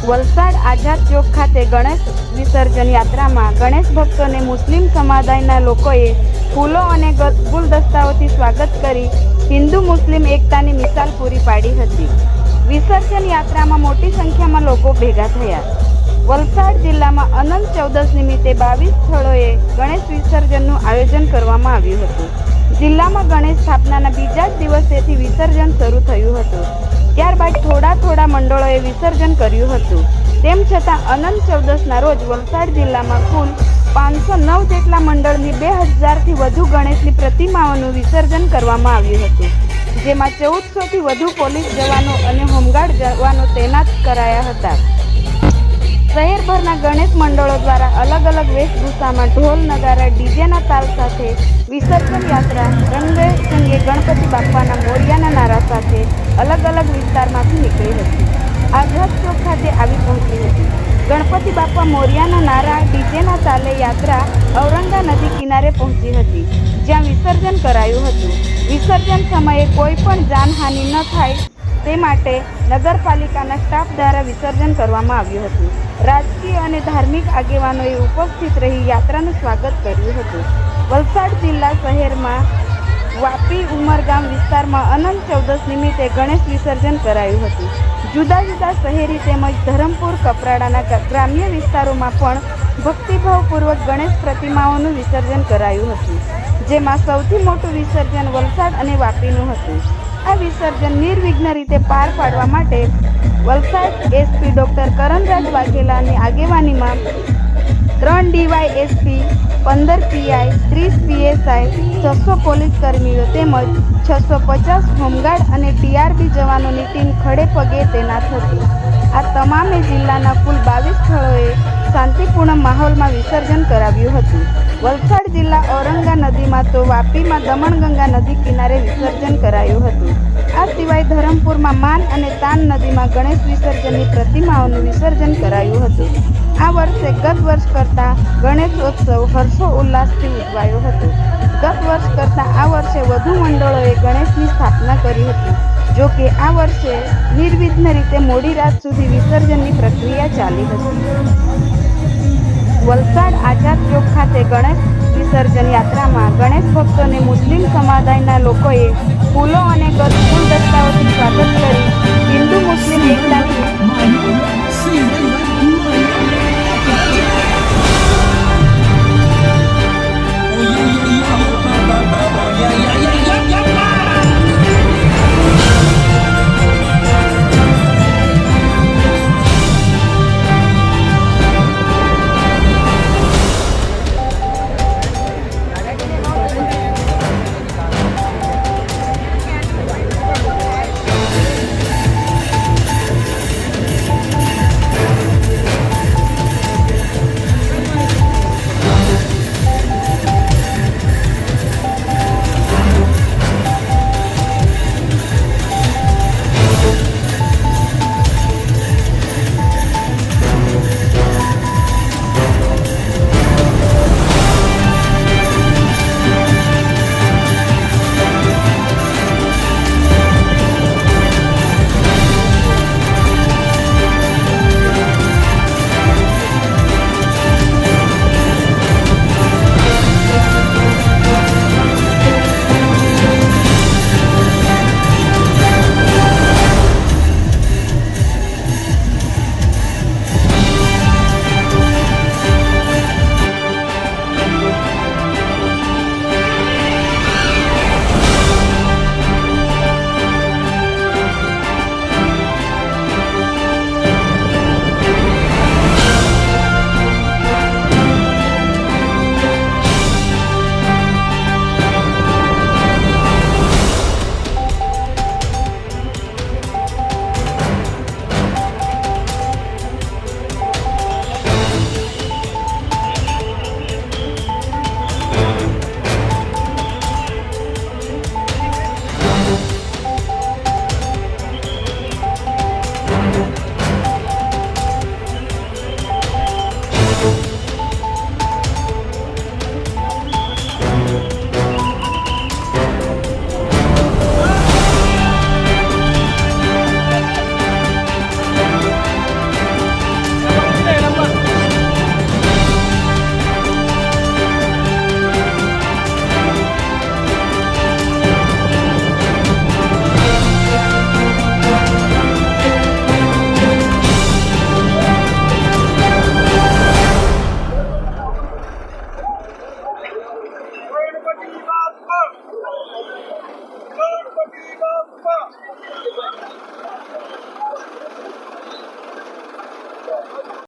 વલસાડ આઝાદ ચોક ખાતે ગણેશ વિસર્જન યાત્રામાં ગણેશ ભક્તોને મુસ્લિમ સમુદાયના લોકોએ ફૂલો અને ગુલદસ્તાઓથી સ્વાગત કરી હિન્દુ મુસ્લિમ એકતાની મિસાલ પૂરી પાડી હતી. વિસર્જન યાત્રામાં મોટી સંખ્યામાં લોકો ભેગા થયા. વલસાડ જિલ્લામાં અનંત ચૌદશ નિમિત્તે 22 સ્થળોએ ગણેશ વિસર્જનનું આયોજન કરવામાં આવ્યું હતું. જિલ્લામાં ગણેશ સ્થાપનાના બીજા જ દિવસેથી વિસર્જન શરૂ થયું હતું. ત્યારબાદ થોડા મંડળોએ વિસર્જન કર્યું હતું. તેમ છતાં અનંત ચૌદશના રોજ વલસાડ જિલ્લામાં કુલ 509 જેટલા મંડળની 2000થી વધુ ગણેશની પ્રતિમાઓનું વિસર્જન કરવામાં આવ્યું હતું. જેમાં 1400થી વધુ પોલીસ જવાનો અને હોમગાર્ડ જવાનો તૈનાત કરાયા હતા. શહેરભરના ગણેશ મંડળો દ્વારા અલગ અલગ વેશભૂષામાં ઢોલ નગારા ડીજેના તાલ સાથે વિસર્જન યાત્રા રંગે ગણપતિ બાપ્પાના મોરિયાના નારા સાથે અલગ અલગ વિસ્તારમાંથી નીકળી હતી. આઝાદ ચોક ખાતે આવી પહોંચી હતી. ગણપતિ બાપ્પા મોરિયાના નારા ડીજેના તાલે યાત્રા ઔરંગા નદી કિનારે પહોંચી હતી, જ્યાં વિસર્જન કરાયું હતું. વિસર્જન સમયે કોઈ પણ જાનહાનિ ન થાય તે માટે નગરપાલિકાના સ્ટાફ દ્વારા વિસર્જન કરવામાં આવ્યું હતું. રાજકીય અને ધાર્મિક આગેવાનોએ ઉપસ્થિત રહી યાત્રાનું સ્વાગત કર્યું હતું. વલસાડ જિલ્લા શહેરમાં વાપી ઉમરગામ વિસ્તારમાં અનંત ચૌદશ નિમિત્તે ગણેશ વિસર્જન કરાયું હતું. જુદા જુદા શહેરી તેમજ ધરમપુર કપરાડાના ગ્રામ્ય વિસ્તારોમાં પણ ભક્તિભાવપૂર્વક ગણેશ પ્રતિમાઓનું વિસર્જન કરાયું હતું. જેમાં સૌથી મોટું વિસર્જન વલસાડ અને વાપીનું હતું. આ વિસર્જન નિર્વિઘ્ન રીતે પાર પાડવા માટે વલસાડ એસપી ડોક્ટર કરણરાજ વાઘેલાની આગેવાનીમાં 3 ડીવાયએસપી, 15 પીઆઈ, 30 પીએસઆઈ, 600 પોલીસ કર્મીઓ તેમજ 650 હોમગાર્ડ અને ટીઆરબી જવાનોની ટીમ ખડે પગે તૈનાત હતી. આ તમામે જિલ્લાના કુલ 22 સ્થળોએ શાંતિપૂર્ણ માહોલમાં વિસર્જન કરાવ્યું હતું. વલસાડ જિલ્લા ઔરંગા નદીમાં તો વાપીમાં દમણગંગા નદી કિનારે વિસર્જન કરાયું હતું. આ સિવાય ધરમપુરમાં માન અને તાન નદીમાં ગણેશ વિસર્જનની પ્રતિમાઓનું વિસર્જન કરાયું હતું. આ વર્ષે ગત વર્ષ કરતાં ગણેશોત્સવ હર્ષો ઉલ્લાસથી ઉજવાયો હતો. ગત વર્ષ કરતાં આ વર્ષે વધુ મંડળોએ ગણેશની સ્થાપના કરી હતી. જો કે આ વર્ષે નિર્વિઘ્ન રીતે મોડી રાત સુધી વિસર્જનની પ્રક્રિયા ચાલી હતી. વલસાડ આઝાદ ચોક ખાતે ગણેશ વિસર્જન યાત્રામાં ગણેશ ભક્તોને મુસ્લિમ સમુદાયના લોકોએ ફૂલો અને ગુલદસ્તાઓથી સ્વાગત કરી